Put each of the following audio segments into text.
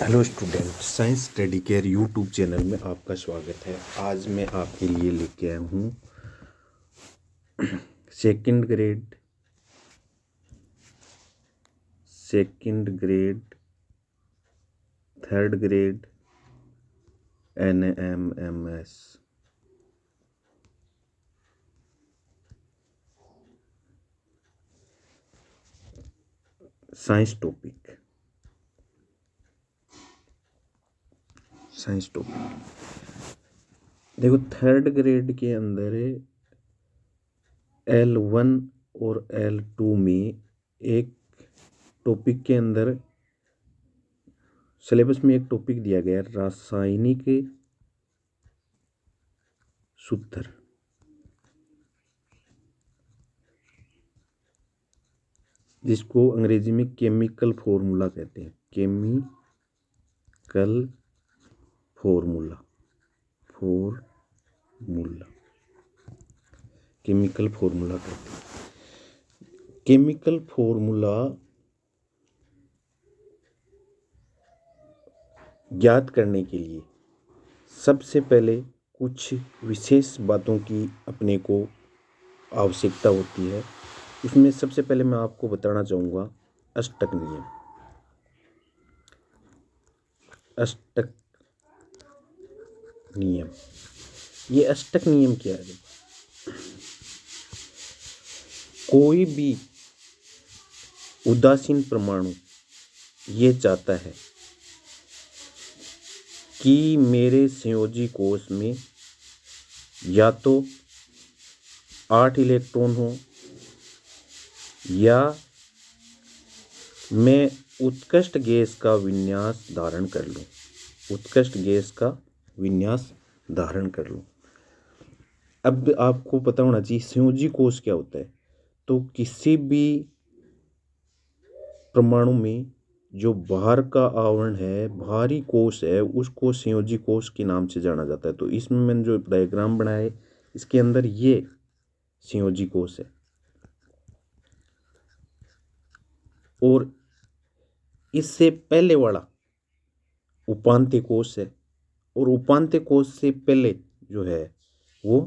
Hello student, science study care YouTube channel में आपका स्वागत है। आज मैं आपके लिए लेके आया हूँ second grade third grade NMMS science topic. देखो, थर्ड ग्रेड के अंदर L1 और L2 में एक टॉपिक के अंदर सिलेबस में एक टॉपिक दिया गया है, रासायनिक सूत्र, जिसको अंग्रेजी में केमिकल फॉर्मूला कहते हैं। केमिकल फॉर्मूला कहते हैं। केमिकल फॉर्मूला ज्ञात करने के लिए सबसे पहले कुछ विशेष बातों की अपने को आवश्यकता होती है। उसमें सबसे पहले मैं आपको बताना चाहूँगा अष्टक नियम। ये अष्टक नियम क्या है? कोई भी उदासीन परमाणु ये चाहता है कि मेरे संयोजी कोश में या तो 8 इलेक्ट्रॉन हो या मैं उत्कृष्ट गैस का विन्यास धारण कर लूं। अब आपको पता होना चाहिए संयोजी कोश क्या होता है। तो किसी भी परमाणु में जो बाहर का आवरण है, बाहरी कोश है, उसको संयोजी कोश के नाम से जाना जाता है। तो इसमें मैंने जो डायग्राम बनाया है, इसके अंदर ये संयोजी कोश है और इससे पहले वाला उपांत्य कोश है, और उपांत्य कोश से पहले जो है वो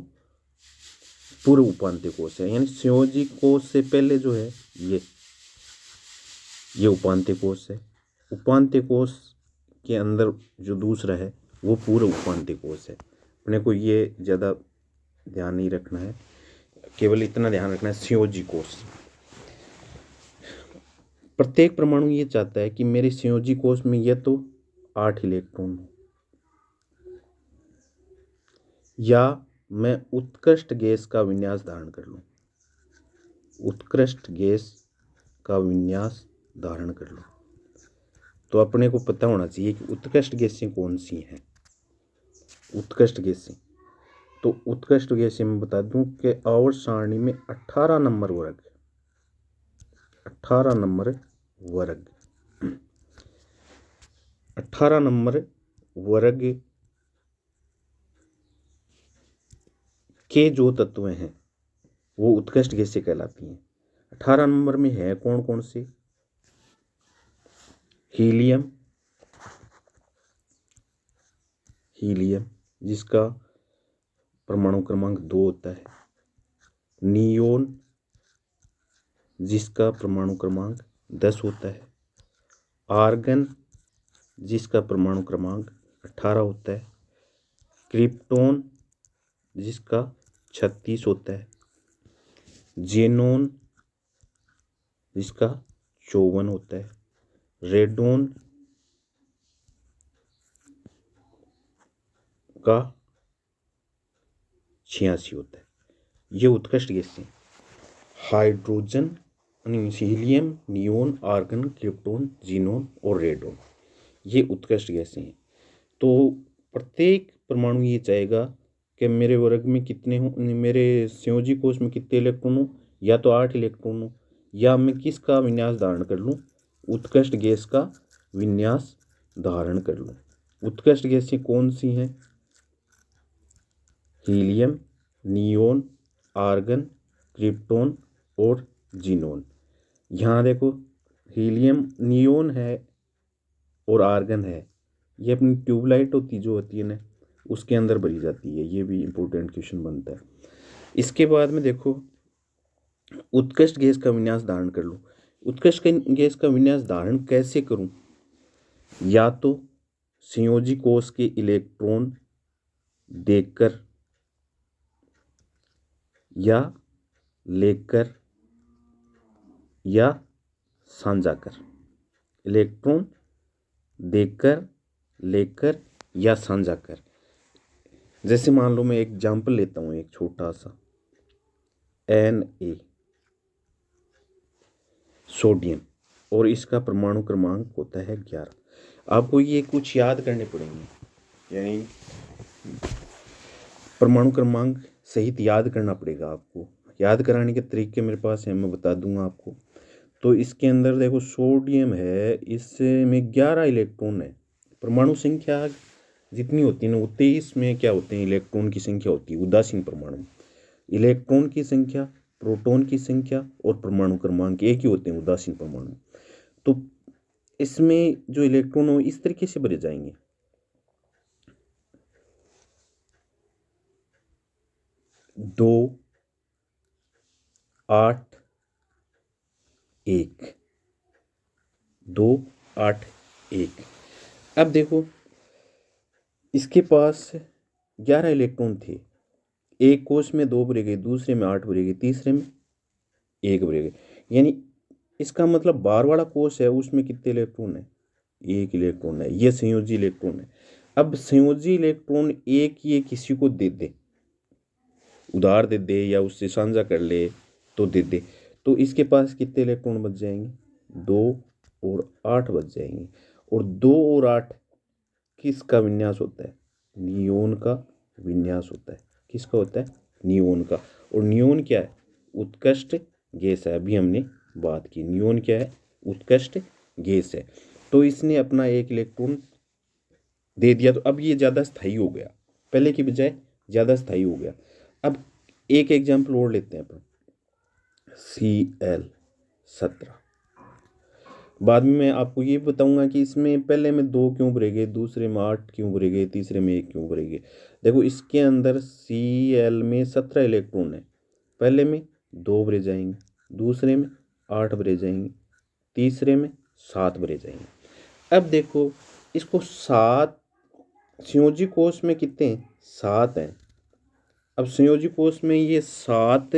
पूर्व उपांत्य कोश है। यानी संयोजी कोश से पहले जो है ये उपांत्य कोश है। उपांत्य कोश के अंदर जो दूसरा है वो पूर्व उपांत्य कोश है। अपने को ये ज़्यादा ध्यान नहीं रखना है, केवल इतना ध्यान रखना है संयोजी कोश। प्रत्येक परमाणु ये चाहता है कि मेरे संयोजी कोश में या तो 8 इलेक्ट्रॉन हो या मैं उत्कृष्ट गैस का विन्यास धारण कर लूं। तो अपने को पता होना चाहिए कि उत्कृष्ट गैसें कौन सी हैं। उत्कृष्ट गैसें मैं बता दूं कि आवर्त सारणी में 18 नंबर वर्ग के जो तत्व हैं वो उत्कृष्ट गैसें कहलाती हैं। 18 नंबर में है कौन से? हीलियम जिसका परमाणु क्रमांक 2 होता है। नियोन जिसका परमाणु क्रमांक 10 होता है। आर्गन जिसका परमाणु क्रमांक 18 होता है। क्रिप्टॉन जिसका 36 होता है। जेनॉन जिसका 54 होता है। रेडॉन का 86 होता है। ये उत्कृष्ट गैसें hydrogen, helium, neon, argon, krypton, xenon और रेडॉन, ये उत्कृष्ट गैसें हैं। तो प्रत्येक परमाणु ये चाहेगा कि मेरे वर्ग में कितने हो, मेरे संयोजी कोश में कितने इलेक्ट्रॉन हो, या तो 8 इलेक्ट्रॉन हो या मैं किसका विन्यास धारण कर लूं? उत्कृष्ट गैस का विन्यास धारण कर लूं। उत्कृष्ट गैसें कौन सी हैं? हीलियम, नियोन, आर्गन, क्रिप्टॉन और जीनोन। यहाँ देखो, हीलियम नियोन है और आर्गन है, ये अपनी ट्यूबलाइट जो होती है ना उसके अंदर भरी जाती है। ये भी इम्पोर्टेंट क्वेश्चन बनता है। इसके बाद में देखो उत्कृष्ट गैस का विन्यास धारण कर लो। उत्कृष्ट गैस का विन्यास धारण कैसे करूं? या तो संयोजी कोश के इलेक्ट्रॉन देखकर या लेकर या साझा कर। इलेक्ट्रॉन देखकर, लेकर या साझा कर। जैसे मान लो मैं एक एग्जाम्पल लेता हूँ, एक छोटा सा Na सोडियम, और इसका परमाणु क्रमांक होता है 11। आपको ये कुछ याद करने पड़ेंगे, यानी परमाणु क्रमांक सहित याद करना पड़ेगा आपको। याद कराने के तरीके मेरे पास है, मैं बता दूंगा आपको। तो इसके अंदर देखो सोडियम है, इसमें 11 इलेक्ट्रॉन है। परमाणु संख्या जितनी होती है ना वो 23 में क्या होते हैं, इलेक्ट्रॉन की संख्या होती है उदासीन परमाणु। इलेक्ट्रॉन की संख्या, प्रोटॉन की संख्या और परमाणु क्रमांक एक ही होते हैं उदासीन परमाणु। तो इसमें जो इलेक्ट्रॉन हो इस तरीके से भरे जाएंगे, 2 8 1, 2 8 1। अब देखो इसके पास 11 इलेक्ट्रॉन थे, एक कोश में 2 भरे गए, दूसरे में 8 भरे गए, तीसरे में 1 भरे गए। यानी इसका मतलब बाहर वाला कोश है उसमें कितने इलेक्ट्रॉन है? 1 इलेक्ट्रॉन है। ये संयोजी इलेक्ट्रॉन है। अब संयोजी इलेक्ट्रॉन एक ये किसी को दे दे, उधार दे दे या उससे साझा कर ले तो दे दे, तो इसके पास कितने इलेक्ट्रॉन बच जाएंगे? 2 और 8 बच जाएंगे। और 2 और 8 किसका विन्यास होता है? नियोन का विन्यास होता है। किसका होता है? नियोन का। और नियोन क्या है? उत्कृष्ट गैस है। अभी हमने बात की, नियोन क्या है? उत्कृष्ट गैस है। तो इसने अपना एक इलेक्ट्रॉन दे दिया, तो अब ये ज़्यादा स्थायी हो गया, पहले की बजाय ज़्यादा स्थायी हो गया। अब एक एग्जाम्पल और लेते हैं अपन, Cl17। बाद में मैं आपको ये बताऊंगा कि इसमें पहले में 2 क्यों भरे गए, दूसरे में 8 क्यों भरे गए, तीसरे में 1 क्यों भरे गए। देखो इसके अंदर Cl में 17 इलेक्ट्रॉन है, पहले में 2 भरे जाएंगे, दूसरे में 8 भरे जाएंगे, तीसरे में 7 भरे जाएंगे। अब देखो इसको 7, संयोजी कोश में कितने हैं? 7 हैं। अब संयोजी कोश में ये 7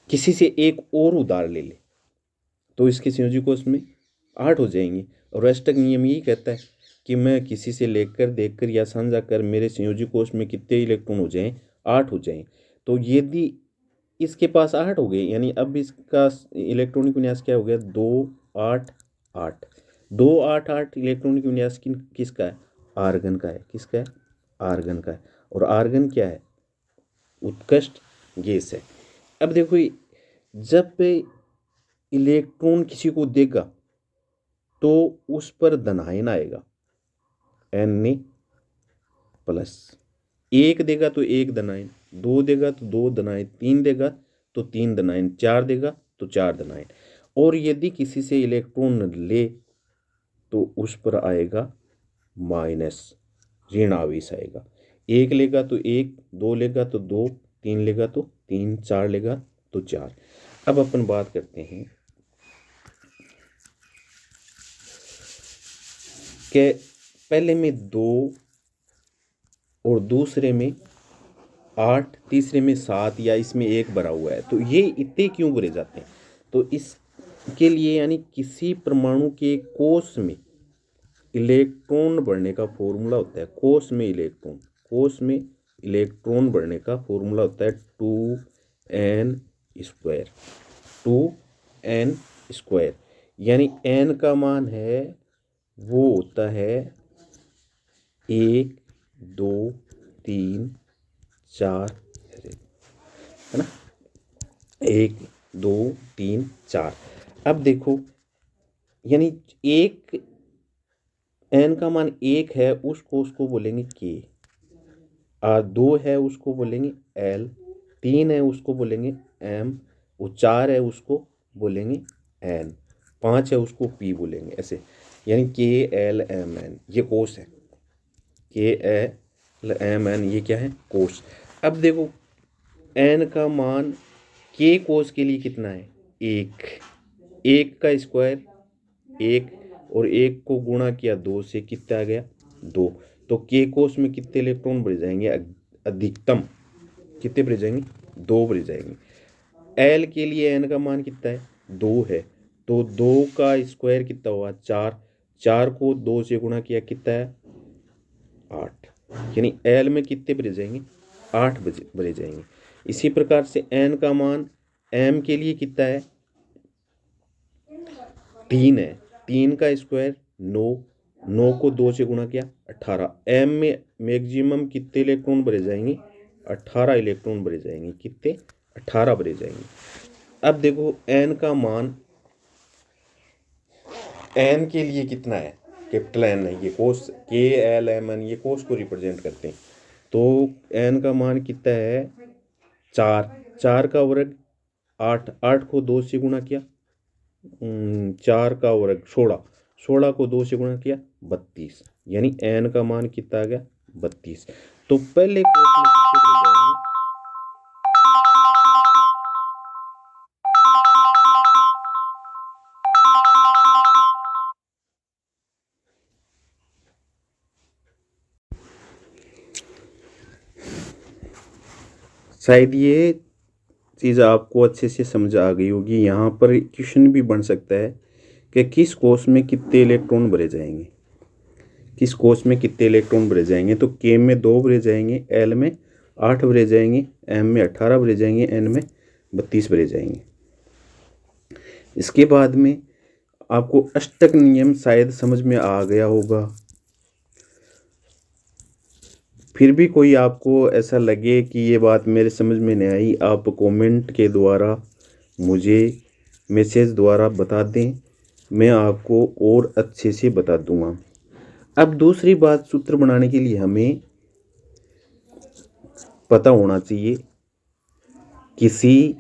किसी से एक और उधार ले ले तो इसके संयोजी कोश में 8 हो जाएंगे। और अष्टक नियम यही कहता है कि मैं किसी से लेकर, देखकर या साझा कर मेरे संयोजी कोश में कितने इलेक्ट्रॉन हो जाएं? 8 हो जाएं। तो यदि इसके पास 8 हो गए, यानी अब इसका इलेक्ट्रॉनिक विन्यास क्या हो गया? 2 8 8। 2 8 8 इलेक्ट्रॉनिक विन्यास किसका है? आर्गन का है। किसका है? आर्गन का है। और आर्गन क्या है? उत्कृष्ट गैस है। अब देखो जब इलेक्ट्रॉन किसी को देगा तो उस पर धनायन आएगा, Na प्लस। 1 देगा तो 1 धनायन, 2 देगा तो 2 धनायन, 3 देगा तो 3 धनायन, 4 देगा तो 4 धनायन। और यदि किसी से इलेक्ट्रॉन ले तो उस पर आएगा माइनस, ऋण आवेश आएगा। 1 लेगा तो 1, 2 लेगा तो 2, 3 लेगा तो 3, 4 लेगा तो 4। अब अपन बात करते हैं कि पहले में 2 और दूसरे में 8, तीसरे में 7 या इसमें 1 भरा हुआ है, तो ये इतने क्यों भरे जाते हैं? तो इसके लिए यानी किसी परमाणु के कोश में इलेक्ट्रॉन बढ़ने का फॉर्मूला होता है, कोश में इलेक्ट्रॉन बढ़ने का फॉर्मूला होता है 2n स्क्वायर। 2n स्क्वायर यानी n का मान है वो होता है 1 2 3 4, है ना? 1 2 3 4। अब देखो यानी एक n का मान 1 है उसको बोलेंगे k, और 2 है उसको बोलेंगे l, 3 है उसको बोलेंगे m, और 4 है उसको बोलेंगे n, 5 है उसको p बोलेंगे। ऐसे यानी KLMN ये कोस है, KLMN ये क्या है, कोस। अब देखो n का मान k कोस के लिए कितना है, एक, एक का स्क्वायर एक, और एक को गुणा किया दो से, कितना आ गया, दो। तो k कोस में कितने इलेक्ट्रॉन भरे जाएंगे, अधिकतम कितने भरे जाएंगे, दो भरे जाएंगे। l के लिए n का मान कितना है, दो है, तो दो का स्क्वायर कितना हुआ, चार, चार को दो से गुणा किया कितना है, आठ। यानी l में कितने भरे जाएंगे, आठ भरे जाएंगे। इसी प्रकार से n का मान m के लिए कितना है, तीन है, तीन का स्क्वायर नौ, नौ को दो से गुणा किया 18। m में मैक्सिमम कितने इलेक्ट्रॉन भरे जाएंगे, 18 इलेक्ट्रॉन भरे जाएंगे, कितने, 18 भरे जाएंगे। अब देखो n का मान n के लिए कितना है, कैपिटल N है, ये कोस KLMN ये कोस को रिप्रेजेंट करते हैं। तो n का मान कितना है, चार, चार का वर्ग आठ, आठ को दो से गुणा किया, चार का वर्ग 16, 16 को दो से गुणा किया 32, यानी n का मान कितना आ गया, 32। तो पहले कोस में कितने भरे जाएंगे, शायद ये चीज़ आपको अच्छे से समझ आ गई होगी। यहाँ पर क्वेश्चन भी बन सकता है कि किस कोस में कितने इलेक्ट्रॉन भरे जाएंगे, किस कोस में कितने इलेक्ट्रॉन भरे जाएंगे। तो K में दो भरे जाएंगे, L में 8 भरे जाएंगे, M में 18 भरे जाएंगे, N में 32 भरे जाएंगे। इसके बाद में आपको अष्टक नियम शायद समझ में आ गया होगा। फिर भी कोई आपको ऐसा लगे कि ये बात मेरे समझ में नहीं आई, आप कमेंट के द्वारा मुझे मैसेज द्वारा बता दें, मैं आपको और अच्छे से बता दूंगा। अब दूसरी बात, सूत्र बनाने के लिए हमें पता होना चाहिए किसी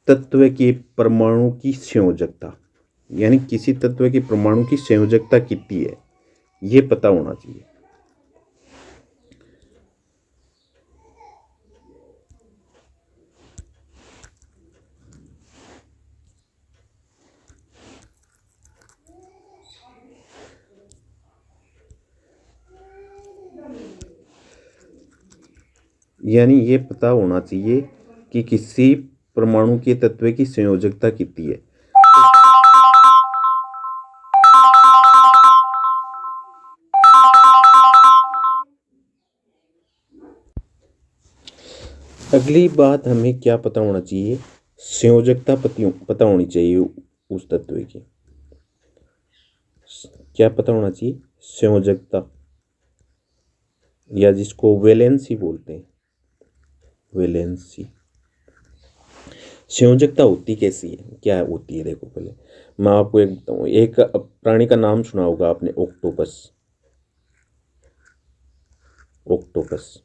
तत्व के परमाणु की संयोजकता, यानी किसी तत्व के परमाणु की संयोजकता कितनी है, ये पता होना चाहिए। यानी ये पता होना चाहिए कि किसी परमाणु के तत्व की संयोजकता कितनी है। अगली बात हमें क्या पता होना चाहिए, संयोजकता पता होनी चाहिए उस तत्व की। क्या पता होना चाहिए, संयोजकता, या जिसको वैलेंसी बोलते हैं, वैलेंसी। संयोजकता होती कैसी है, क्या होती है, देखो पहले मैं आपको एक बताऊँ। एक प्राणी का नाम सुना होगा आपने, ऑक्टोपस, ऑक्टोपस।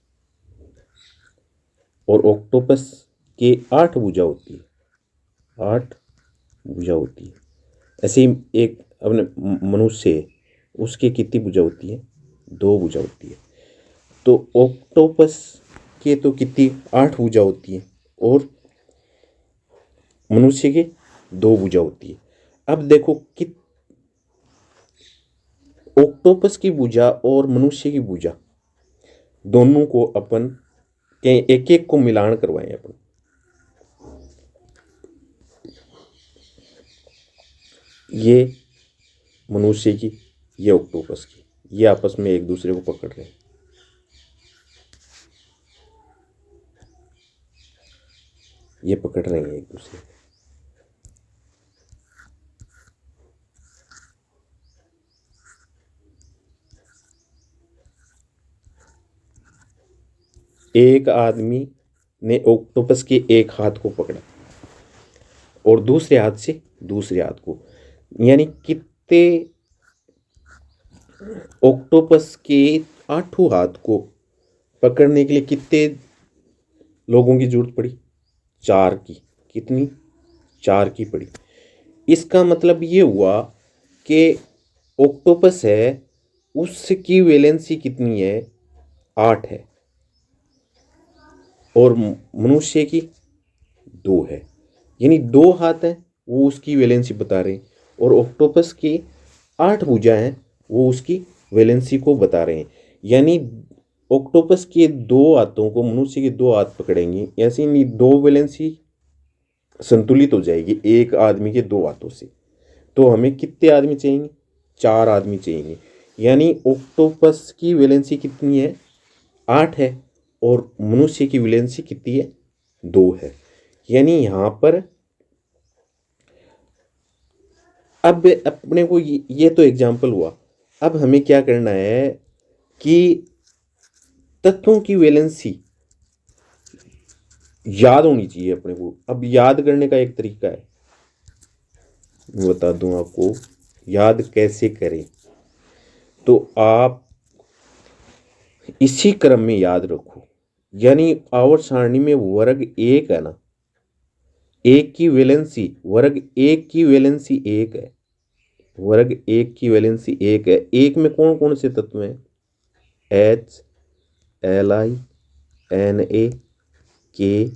और ऑक्टोपस के 8 भुजा होती है, 8 भुजा होती है। ऐसे ही एक अपने मनुष्य है, उसके कितनी भुजा होती है, 2 भुजा होती है। तो ऑक्टोपस के तो कितनी 8 भुजा होती है, और मनुष्य के 2 भुजा होती है। अब देखो कि ऑक्टोपस की भुजा और मनुष्य की भुजा दोनों को अपन एक एक को मिलान करवाएं अपन। ये मनुष्य की, ये ऑक्टोपस की, ये आपस में एक दूसरे को पकड़ रहे हैं। ये पकड़ रहे हैं एक दूसरे को। एक आदमी ने ऑक्टोपस के एक हाथ को पकड़ा और दूसरे हाथ से दूसरे हाथ को, यानी कितने ऑक्टोपस के 8 हाथ को पकड़ने के लिए कितने लोगों की जरूरत पड़ी, 4 की। कितनी, 4 की पड़ी। इसका मतलब ये हुआ कि ऑक्टोपस है उसकी वैलेंसी कितनी है, 8 है, और मनुष्य की 2 है, यानी 2 हाथ हैं वो उसकी वैलेंसी बता रहे हैं, और ऑक्टोपस की 8 भुजा हैं वो उसकी वैलेंसी को बता रहे हैं। यानी ऑक्टोपस के 2 हाथों को मनुष्य के 2 हाथ पकड़ेंगे, ऐसे नहीं 2 वैलेंसी संतुलित हो जाएगी एक आदमी के 2 हाथों से। तो हमें कितने आदमी चाहिए, 4 आदमी चाहिए। यानी ऑक्टोपस की वैलेंसी कितनी है, 8 है, और मनुष्य की वैलेंसी कितनी है, 2 है। यानी यहाँ पर अब अपने को ये तो एग्जाम्पल हुआ। अब हमें क्या करना है कि तत्वों की वैलेंसी याद होनी चाहिए अपने को। अब याद करने का एक तरीका है, मैं बता दूं आपको याद कैसे करें। तो आप इसी क्रम में याद रखो, यानी आवर्त सारणी में वर्ग 1 है ना, 1 की वैलेंसी, वर्ग 1 की वैलेंसी 1 है, वर्ग 1 की वैलेंसी 1 है। 1 में कौन कौन से तत्व हैं, H, Li, Na, K,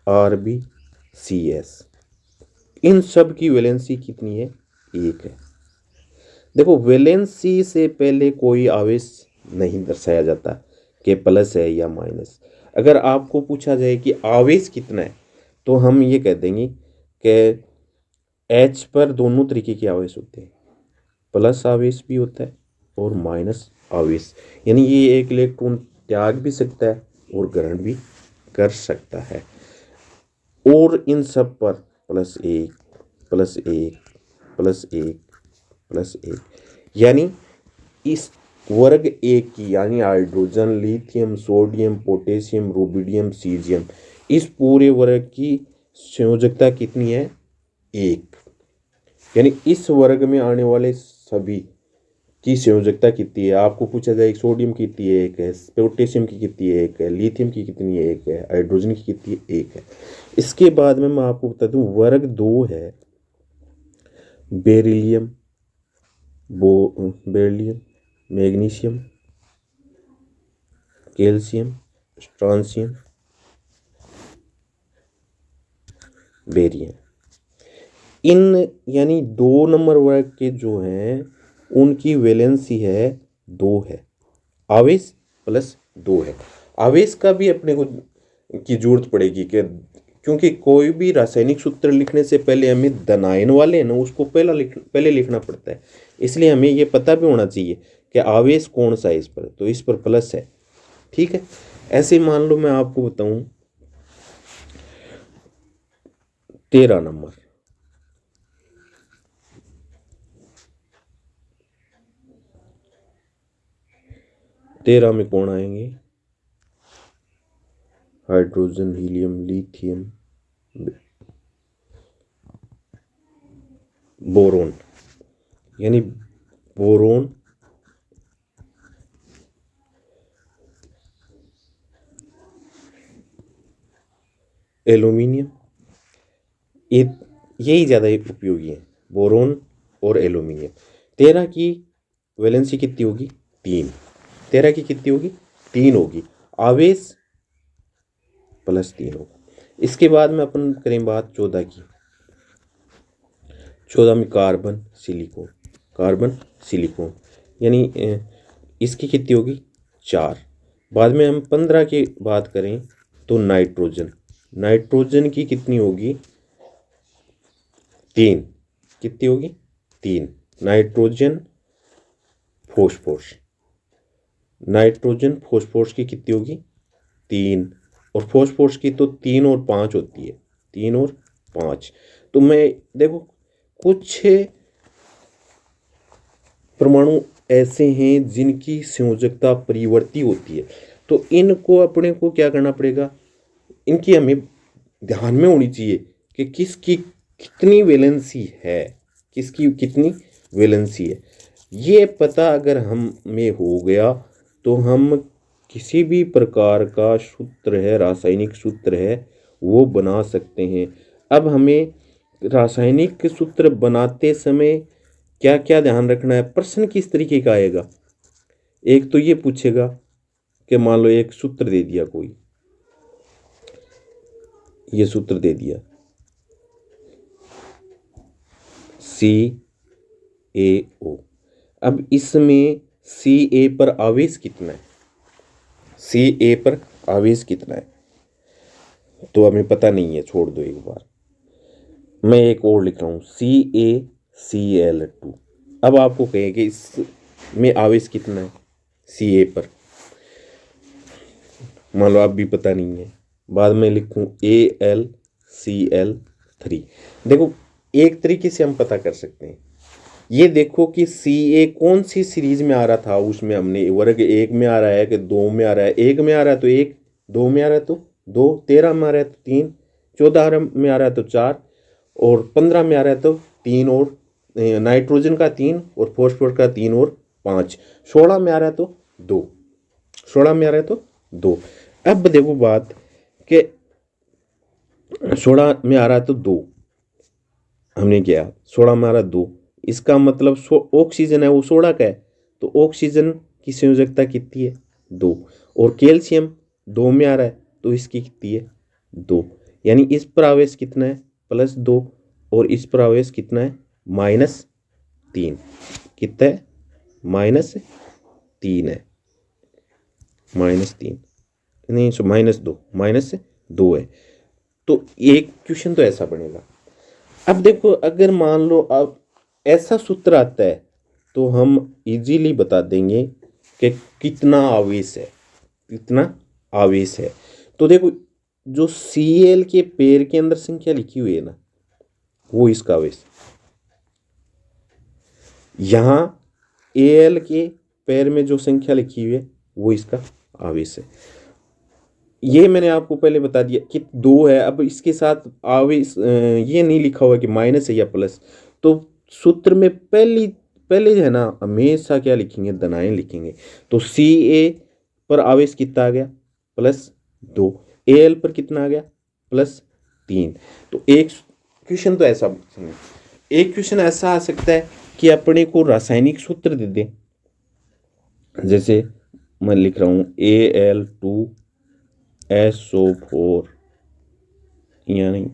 Rb, Cs, इन सब की वैलेंसी कितनी है, 1 है। देखो वैलेंसी से पहले कोई आवेश नहीं दर्शाया जाता कि प्लस है या माइनस। अगर आपको पूछा जाए कि आवेश कितना है तो हम ये कह देंगे कि H पर दोनों तरीके के आवेश होते हैं, प्लस आवेश भी होता है और माइनस आवेश, यानी ये एक इलेक्ट्रॉन त्याग भी सकता है और ग्रहण भी कर सकता है। और इन सब पर +1 +1 +1 +1, यानी इस वर्ग 1 की, यानी hydrogen, lithium, sodium, potassium, rubidium, caesium, इस पूरे वर्ग की संयोजकता कितनी है, 1। यानी इस वर्ग में आने वाले सभी की संयोजकता कितनी है, आपको पूछा जाए सोडियम की कितनी है, 1 है, पोटेशियम की कितनी है, 1 है, लिथियम की कितनी है, 1 है, हाइड्रोजन की कितनी है, 1 है। इसके बाद में मैं आपको बता दूं वर्ग 2 है, beryllium, beryllium, magnesium, calcium, strontium, barium. इन यानी 2 नंबर वर्ग के जो हैं उनकी वैलेंसी है 2 है, आवेश +2 है। आवेश का भी अपने को की जरूरत पड़ेगी कि क्योंकि कोई भी रासायनिक सूत्र लिखने से पहले हमें धनायन वाले हैं ना उसको पहले लिखना पड़ता है, इसलिए हमें ये पता भी होना चाहिए कि आवेश कौन सा है इस पर, तो इस पर प्लस है, ठीक है। ऐसे मान लो मैं आपको बताऊं 13 नंबर, 13 में कौन आएंगे, हाइड्रोजन, हीलियम, लिथियम, बोरोन, यानी बोरोन, एल्यूमिनियम, यही ज़्यादा उपयोगी है, बोरोन और एल्यूमिनियम। 13 की वैलेंसी कितनी होगी, 3। 13 की कितनी होगी, 3 होगी, आवेश +3 होगा। इसके बाद में अपन करें बात 14 की। 14 में कार्बन, सिलिकॉन, कार्बन, सिलिकॉन, यानी इसकी कितनी होगी, 4। बाद में हम 15 की बात करें तो नाइट्रोजन, नाइट्रोजन की कितनी होगी, 3। कितनी होगी, 3। नाइट्रोजन, फॉस्फोरस, नाइट्रोजन फॉस्फोरस की कितनी होगी, 3, और फॉस्फोरस की तो 3 और 5 होती है, 3 और 5। तो मैं देखो कुछ परमाणु ऐसे हैं जिनकी संयोजकता परिवर्ती होती है, तो इनको अपने को क्या करना पड़ेगा, इनकी हमें ध्यान में होनी चाहिए कि किसकी कितनी वैलेंसी है, किसकी कितनी वैलेंसी है। ये पता अगर हमें हो गया तो हम किसी भी प्रकार का सूत्र है, रासायनिक सूत्र है, वो बना सकते हैं। अब हमें रासायनिक सूत्र बनाते समय क्या क्या ध्यान रखना है। प्रश्न किस तरीके का आएगा, एक तो ये पूछेगा कि मान लो एक सूत्र दे दिया, कोई ये सूत्र दे दिया CaO। अब इसमें Ca पर आवेश कितना है, Ca पर आवेश कितना है तो हमें पता नहीं है, छोड़ दो एक बार। मैं एक और लिख रहा हूँ CaCl2। अब आपको कहें कि इसमें आवेश कितना है Ca पर, मान लो आप भी पता नहीं है, बाद में लिखूं AlCl3। देखो एक तरीके से हम पता कर सकते हैं, ये देखो कि Ca कौन सी सीरीज में आ रहा था, उसमें हमने वर्ग 1 में आ रहा है कि 2 में आ रहा है। 1 में आ रहा है तो 1, 2 में आ रहा है तो 2, 13 में आ रहा है तो 3, 14 में आ रहा है तो 4, और 15 में आ रहा है तो 3, और नाइट्रोजन का 3 और फॉस्फोरस का 3 और 5, 16 में आ रहा है तो 2, 16 में आ रहा है तो 2। अब देखो बात कि 16 में आ रहा है तो 2, हमने किया 16 में आ रहा है 2, इसका मतलब ऑक्सीजन है वो 16 का है, तो ऑक्सीजन की संयोजकता कितनी है 2, और कैल्शियम 2 में आ रहा है तो इसकी कितनी है 2, यानी इस पर आवेश कितना है +2, और इस पर आवेश कितना है -3। कितना है -3 है, -3 नहीं, -2 है। तो एक क्वेश्चन तो ऐसा बनेगा। अब देखो अगर मान लो अब ऐसा सूत्र आता है तो हम इजीली बता देंगे कि कितना आवेश है, कितना आवेश है। तो देखो जो Cl के पेड़ के अंदर संख्या लिखी हुई है ना, वो इसका आवेश, यहाँ Al के पैर में जो संख्या लिखी हुई है वो इसका आवेश है। ये मैंने आपको पहले बता दिया कि 2 है। अब इसके साथ आवेश ये नहीं लिखा हुआ कि माइनस है या प्लस, तो सूत्र में पहले है ना हमेशा क्या लिखेंगे, धनाएं लिखेंगे। तो Ca पर आवेश कितना आ गया +2, Al पर कितना आ गया +3। तो एक क्वेश्चन तो ऐसा पूछेंगे, एक क्वेश्चन ऐसा आ सकता है कि अपने को रासायनिक सूत्र दे दे, जैसे मैं लिख रहा हूँ Al2SO4, यानी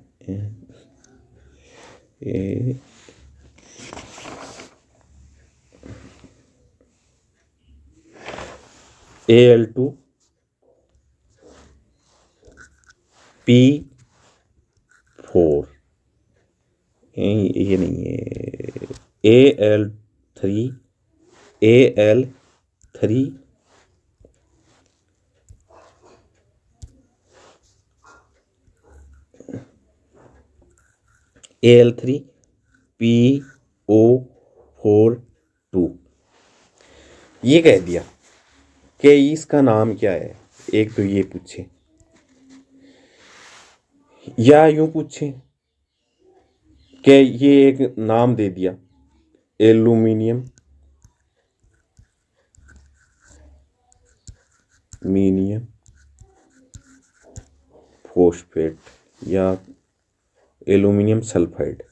Al2P4, ये नहीं है, Al3 Al3PO4 ये कह दिया कि इसका नाम क्या है। एक तो ये पूछे, या यूं पूछे कि ये एक नाम दे दिया एल्यूमिनियम फॉस्फेट या एल्यूमिनियम सल्फाइड,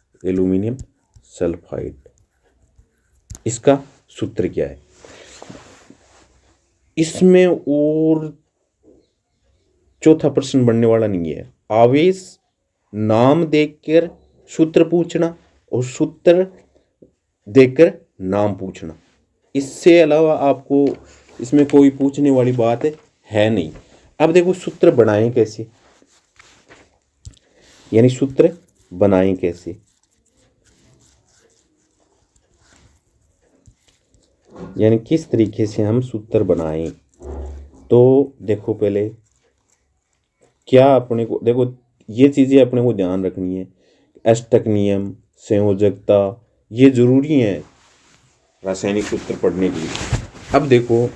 इसका सूत्र क्या है। इसमें और चौथा प्रश्न बनने वाला नहीं है, आवेश नाम देखकर सूत्र पूछना और सूत्र देखकर नाम पूछना, इससे अलावा आपको इसमें कोई पूछने वाली बात है नहीं। अब देखो सूत्र बनाएं कैसे, यानी सूत्र बनाएं कैसे, यानी किस तरीके से हम सूत्र बनाएं। तो देखो पहले क्या अपने को, देखो ये चीज़ें अपने को ध्यान रखनी है, अष्टक नियम, संयोजकता, ये जरूरी है रासायनिक सूत्र पढ़ने के लिए। अब देखो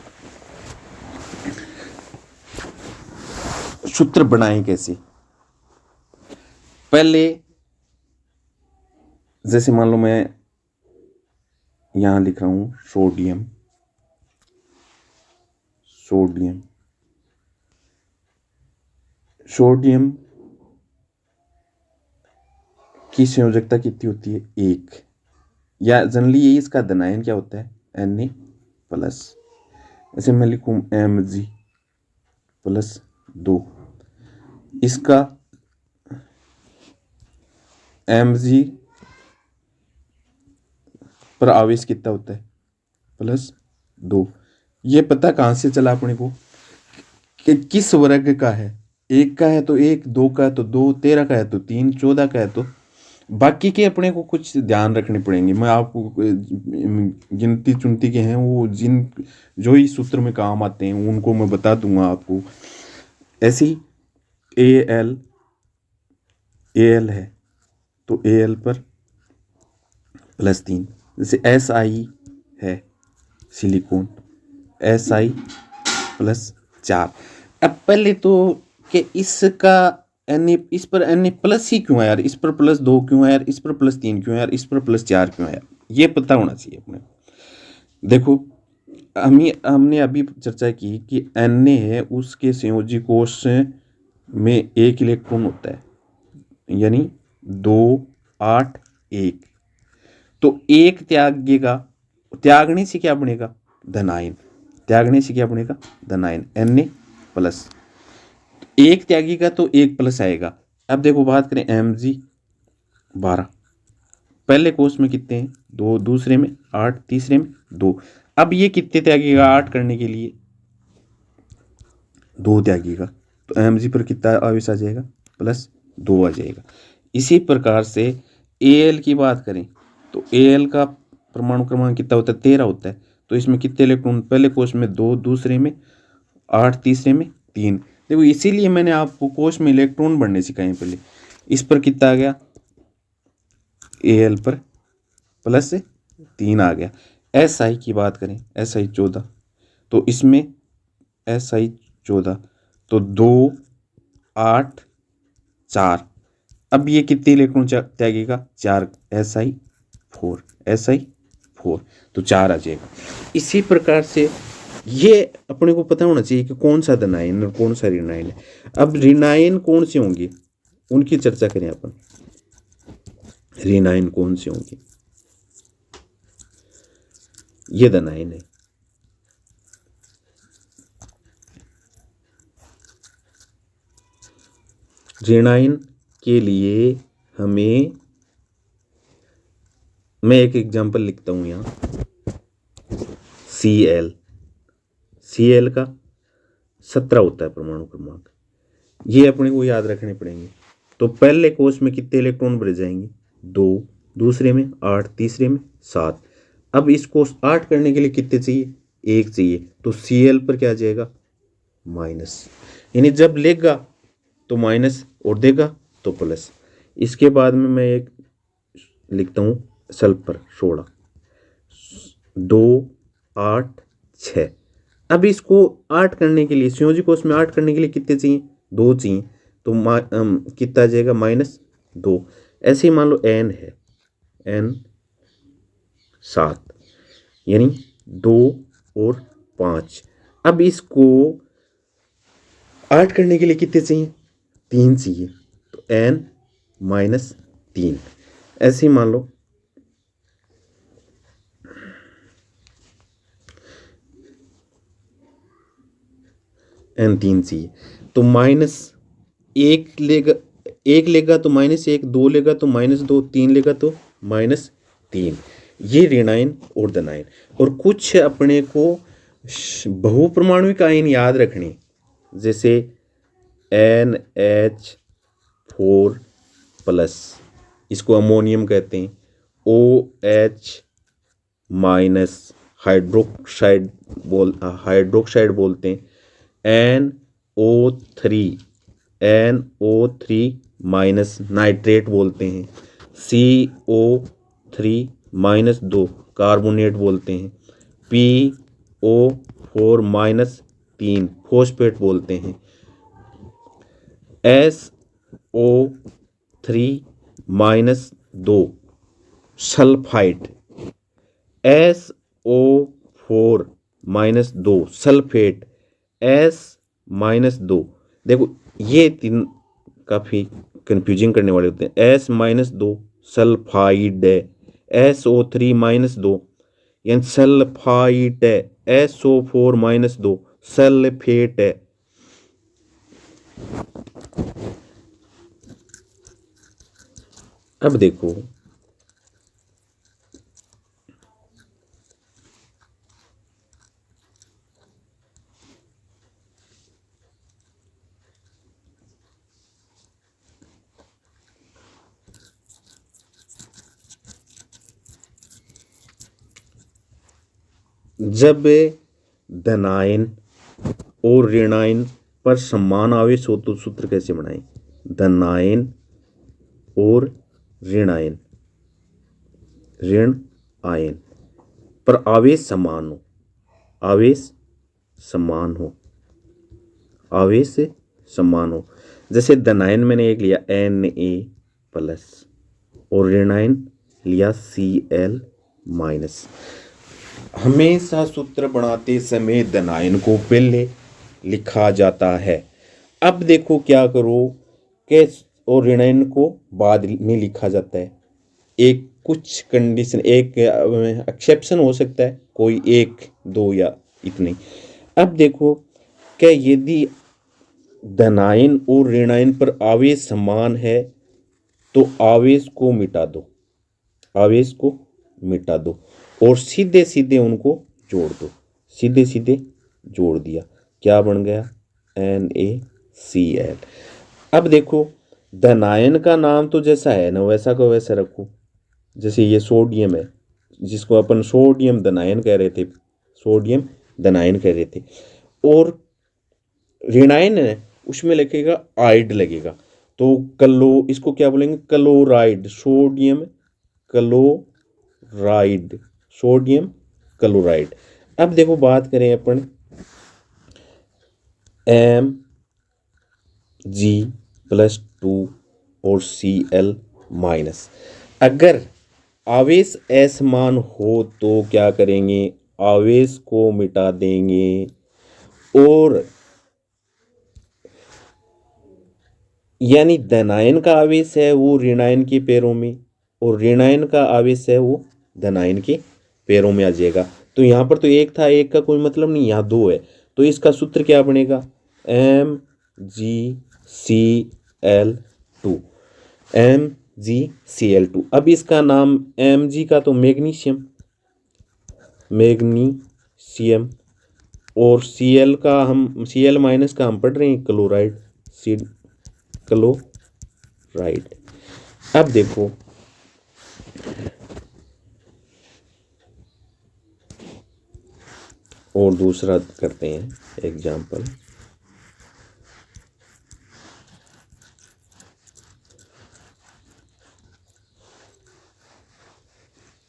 सूत्र बनाएं कैसे। पहले जैसे मान लो मैं यहां लिख रहा हूं सोडियम की संयोजकता कितनी होती है, 1, या जनरली ये इसका धनायन क्या होता है, Na प्लस। ऐसे मैं लिखूँ Mg प्लस 2, इसका Mg पर आवेश कितना होता है, प्लस 2। ये पता कहाँ से चला अपने को कि किस वर्ग का है, 1 का है तो 1, 2 का है तो 2, 13 का है तो 3, 14 का है तो, बाकी के अपने को कुछ ध्यान रखने पड़ेंगे। मैं आपको गिनती चुनती के हैं वो जो इस सूत्र में काम आते हैं उनको मैं बता दूंगा आपको। ऐसी Al है तो Al पर प्लस 3, जैसे Si है सिलिकॉन, Si प्लस 4। अब पहले तो कि इसका Na, इस पर Na प्लस ही क्यों है यार, इस पर प्लस 2 क्यों है यार, इस पर प्लस 3 क्यों है यार, इस पर प्लस 4 क्यों है यार, ये पता होना चाहिए अपने। देखो हमने अभी चर्चा की कि Na है उसके संयोजी कोष में 1 इलेक्ट्रॉन होता है, यानी 2 8 1, तो 1 त्यागने से क्या बनेगा, धनायन, त्यागने से क्या बनेगा, धनायन Na प्लस, 1 त्यागेगा तो 1 प्लस आएगा। अब देखो बात करें Mg 12, पहले कोष में कितने हैं, 2, दूसरे में 8, तीसरे में 2। अब ये कितने त्यागेगा 8 करने के लिए, 2 त्यागेगा, तो Mg पर कितना आवेश आ जाएगा, प्लस 2 आ जाएगा। इसी प्रकार से Al की बात करें तो Al का परमाणु क्रमांक कितना होता है, 13 होता है, तो इसमें कितने इलेक्ट्रॉन, पहले कोष में 2, दूसरे में 8, तीसरे में 3। देखो इसीलिए मैंने आपको कोष में इलेक्ट्रॉन बढ़ने सिखाए पहले। इस पर कितना आ गया, Al पर प्लस 3 आ गया। Si की बात करें, Si 14, तो इसमें Si 14 तो 2 8 4, अब ये कितने इलेक्ट्रॉन त्यागेगा, 4, Si 4 तो 4 आ जाएगा। इसी प्रकार से ये अपने को पता होना चाहिए कि कौन सा धनायन और कौन सा ऋणायन है। अब ऋणायन कौन से होंगे उनकी चर्चा करें अपन। ऋणायन कौन से होंगे, ये धनायन है, ऋणायन के लिए हमें, मैं एक एग्जांपल लिखता हूं यहां, Cl का 17 होता है परमाणु क्रमांक, ये अपने को याद रखने पड़ेंगे। तो पहले कोष में कितने इलेक्ट्रॉन भरे जाएंगे, 2, दूसरे में 8, तीसरे में 7। अब इसको 8 करने के लिए कितने चाहिए, 1 चाहिए, तो Cl पर क्या आ जाएगा, माइनस, यानी जब लेगा तो माइनस और देगा तो प्लस। इसके बाद में मैं एक लिखता हूँ सल्फर 16, 2 8 6। अब इसको 8 करने के लिए, संयोजी कोष में 8 करने के लिए कितने चाहिए, 2 चाहिए, तो कितना आ जाएगा, -2। ऐसे ही मान लो n है, n 7, यानी 2 और 5। अब इसको 8 करने के लिए कितने चाहिए, 3 चाहिए, तो n -3। ऐसे ही मान लो n 3 चाहिए, तो -1 लेगा, 1 लेगा तो -1, 2 लेगा तो -2, 3 लेगा तो -3। ये ऋणायन और धनायन। और कुछ अपने को बहुपरमाणुक आयन याद रखने, जैसे NH4 प्लस, इसको अमोनियम कहते हैं, OH माइनस, हाइड्रोक्साइड बोलते हैं, NO3 माइनस नाइट्रेट बोलते हैं, CO3 माइनस 2 कार्बोनेट बोलते हैं, PO4 माइनस 3 फॉस्फेट बोलते हैं, SO3 minus 2 sulphide, SO4 minus 2 sulphate, S -2। देखो ये 3 काफ़ी कंफ्यूजिंग करने वाले होते हैं। S-2 सल्फाइड है, SO3-2 यानी सल्फाइड है, SO4-2 सल्फेट है। अब देखो जब धनायन और ऋणायन पर समान आवेश हो तो सूत्र कैसे बनाएं? धनायन और ऋणायन, ऋण आयन पर आवेश समान हो, आवेश समान हो, आवेश समान हो। जैसे धनायन मैंने एक लिया Na+ और ऋणायन लिया Cl-। हमेशा सूत्र बनाते समय धनायन को पहले लिखा जाता है। अब देखो क्या करो कि और ऋणायन को बाद में लिखा जाता है। एक कुछ कंडीशन, एक एक्सेप्शन हो सकता है, कोई 1 2 या इतने। अब देखो कि यदि धनायन और ऋणायन पर आवेश समान है तो आवेश को मिटा दो, आवेश को मिटा दो और सीधे सीधे उनको जोड़ दो, सीधे सीधे जोड़ दिया, क्या बन गया? NaCl। अब देखो धनायन का नाम तो जैसा है ना वैसा का वैसा रखो। जैसे ये सोडियम है जिसको अपन सोडियम धनायन कह रहे थे, सोडियम धनायन कह रहे थे, और ऋणायन है उसमें लिखेगा आइड लगेगा, तो कलो इसको क्या बोलेंगे? Chloride, sodium chloride, sodium chloride. अब देखो बात करें अपन Mg+2 और Cl-। अगर आवेश असमान हो तो क्या करेंगे? आवेश को मिटा देंगे और यानी धनायन का आवेश है वो ऋणायन के पैरों में और ऋणायन का आवेश है वो धनायन के पैरों में आ जाएगा। तो यहाँ पर तो एक था, एक का कोई मतलब नहीं, यहाँ 2 है, तो इसका सूत्र क्या बनेगा? MgCl2, MgCl2। अब इसका नाम Mg का तो मैग्नीशियम, मैग्नीशियम, और Cl का हम Cl- का हम पढ़ रहे हैं क्लोराइड, क्लोराइड। अब देखो और दूसरा करते हैं एग्जाम्पल।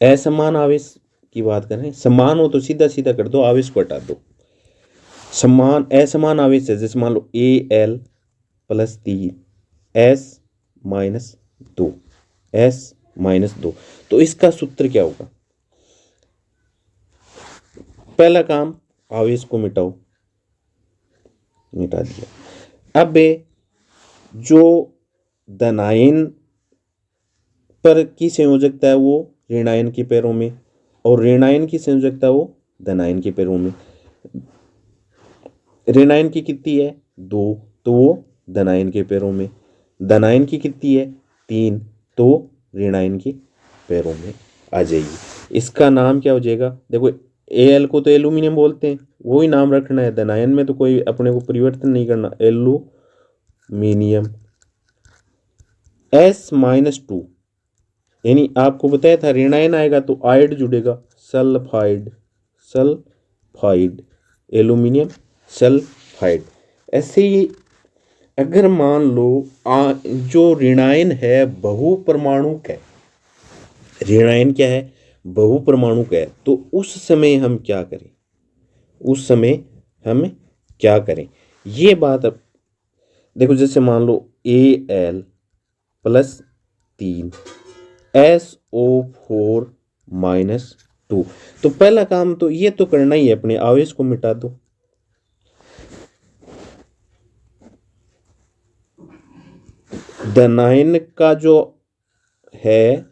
असमान आवेश की बात करें, समान हो तो सीधा सीधा कर दो, आवेश को हटा दो। समान असमान आवेश है जैसे मान लो Al+3 S-2, S-2, तो इसका सूत्र क्या होगा? पहला काम आवेश को मिटाओ, मिटा दिया। अब जो धनायन पर की संयोजकता है वो ऋणायन के पैरों में और ऋणायन की संयोजकता वो धनायन के पैरों में। ऋणायन की कितनी है? 2, तो वो धनायन के पैरों में। धनायन की कितनी है? 3, तो ऋणायन के पैरों में आ जाएगी। इसका नाम क्या हो जाएगा? देखो Al को तो एल्यूमिनियम बोलते हैं, वही नाम रखना है। धनायन में तो कोई अपने को परिवर्तन नहीं करना, एल्यूमिनियम। S-2 यानी आपको बताया था ऋणायन आएगा तो आइड जुड़ेगा, सल्फाइड, सल्फाइड, एल्यूमिनियम सल्फाइड। ऐसे ही अगर मान लो जो ऋणायन है बहुपरमाणुक है, ऋणायन क्या है? बहुपरमाणुक है, तो उस समय हम क्या करें? उस समय हम क्या करें ये बात अब देखो। जैसे मान लो Al+3 SO4-2, तो पहला काम तो ये तो करना ही है, अपने आवेश को मिटा दो। धनायन का जो है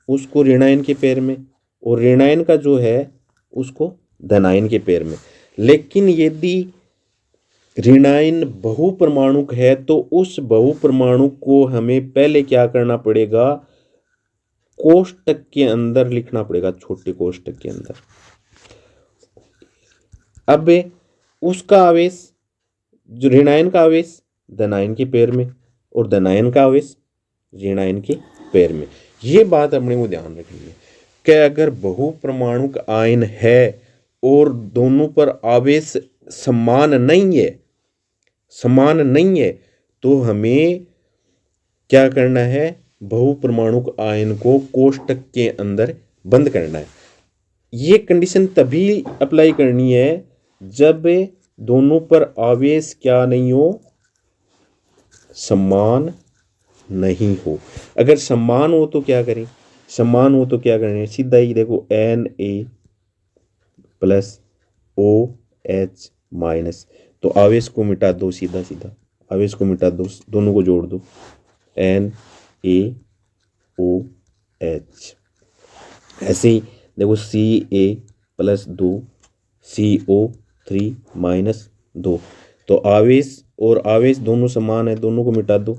उसको ऋणायन के पेयर में, और ऋणायन का जो है उसको धनायन के पेयर में। लेकिन यदि ऋणायन बहुपरमाणुक है तो उस बहुपरमाणु को हमें पहले क्या करना पड़ेगा, कोष्टक के अंदर लिखना पड़ेगा, छोटे कोष्टक के अंदर। अब उसका आवेश, जो ऋणायन का आवेश धनायन के पेयर में और धनायन का आवेश ऋणायन के पेयर में। ये बात अपने को ध्यान रखनी है कि अगर बहुपरमाणुक आयन है और दोनों पर आवेश समान नहीं है तो हमें क्या करना है, बहुपरमाणुक आयन को कोष्टक के अंदर बंद करना है। ये कंडीशन तभी अप्लाई करनी है जब दोनों पर आवेश क्या नहीं हो, समान नहीं हो। अगर समान हो तो क्या करें, समान हो तो क्या करें, सीधा ही देखो Na प्लस OH माइनस, तो आवेश को मिटा दो, सीधा सीधा आवेश को मिटा दो, दोनों को जोड़ दो, NaOH। ऐसे ही देखो Ca प्लस 2 CO3 माइनस 2, तो आवेश और आवेश दोनों समान है, दोनों को मिटा दो,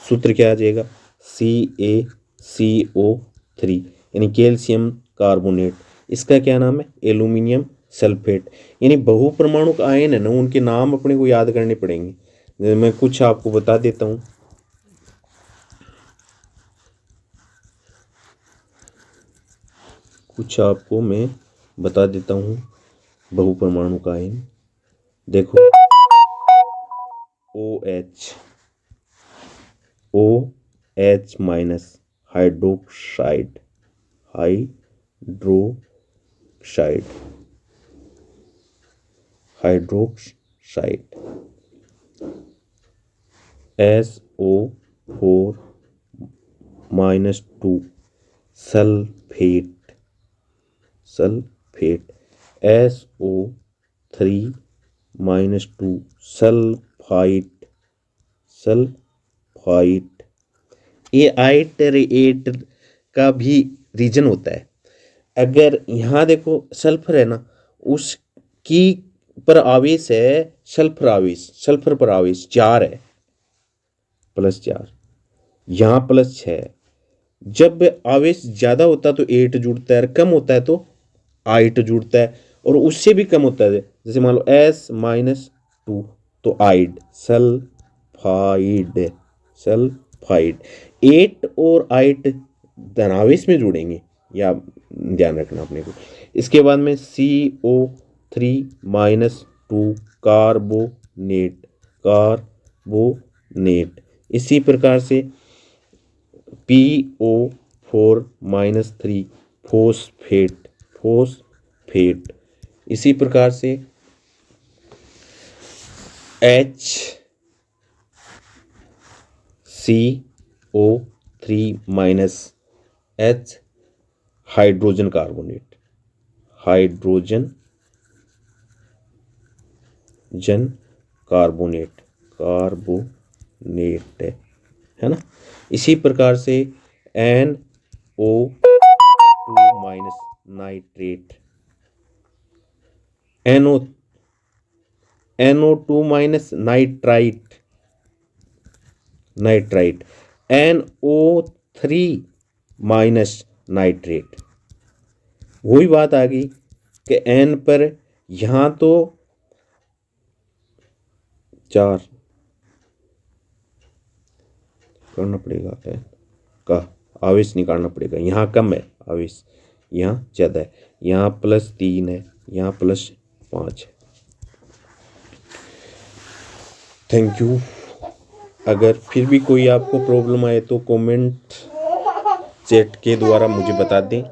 सूत्र क्या आ जाएगा, CaCO3 यानी कैल्शियम कार्बोनेट। इसका क्या नाम है, एल्यूमिनियम सल्फेट। यानी बहुपरमाणुक आयन है ना, उनके नाम अपने को याद करने पड़ेंगे। मैं कुछ आपको बता देता हूँ। कुछ आपको मैं बता देता हूँ बहुपरमाणुक आयन। देखो OH minus hydroxide SO4 minus 2 sulphate SO3 minus 2 sulphite. ये आइटरेट का भी रीजन होता है। अगर यहाँ देखो सल्फर है ना, उसकी पर आवेश है सल्फर पर आवेश 4 है, +4, यहाँ +6। जब आवेश ज्यादा होता है तो 8 जुड़ता है, कम होता है तो 8 जुड़ता है, और उससे भी कम होता है, जैसे मान लो S-2 तो आइड, सल्फाइड। 8 और 8 धनावेश में जुड़ेंगे, या ध्यान रखना अपने को। इसके बाद में CO3 माइनस 2 कार्बोनेट। इसी प्रकार से PO4 माइनस 3 फोस्फेट। इसी प्रकार से HCO3 minus H hydrogen carbonate है ना। इसी प्रकार से NO2 minus nitrate, NO2 minus nitrite, NO3 minus nitrate. वही बात आ गई कि N पर यहां तो 4 करना पड़ेगा, N का आवेश निकालना पड़ेगा, यहाँ कम है आवेश, यहाँ ज़्यादा है, यहाँ +3 है, यहाँ +5 है। Thank you. अगर फिर भी कोई आपको प्रॉब्लम आए तो कमेंट चैट के द्वारा मुझे बता दें।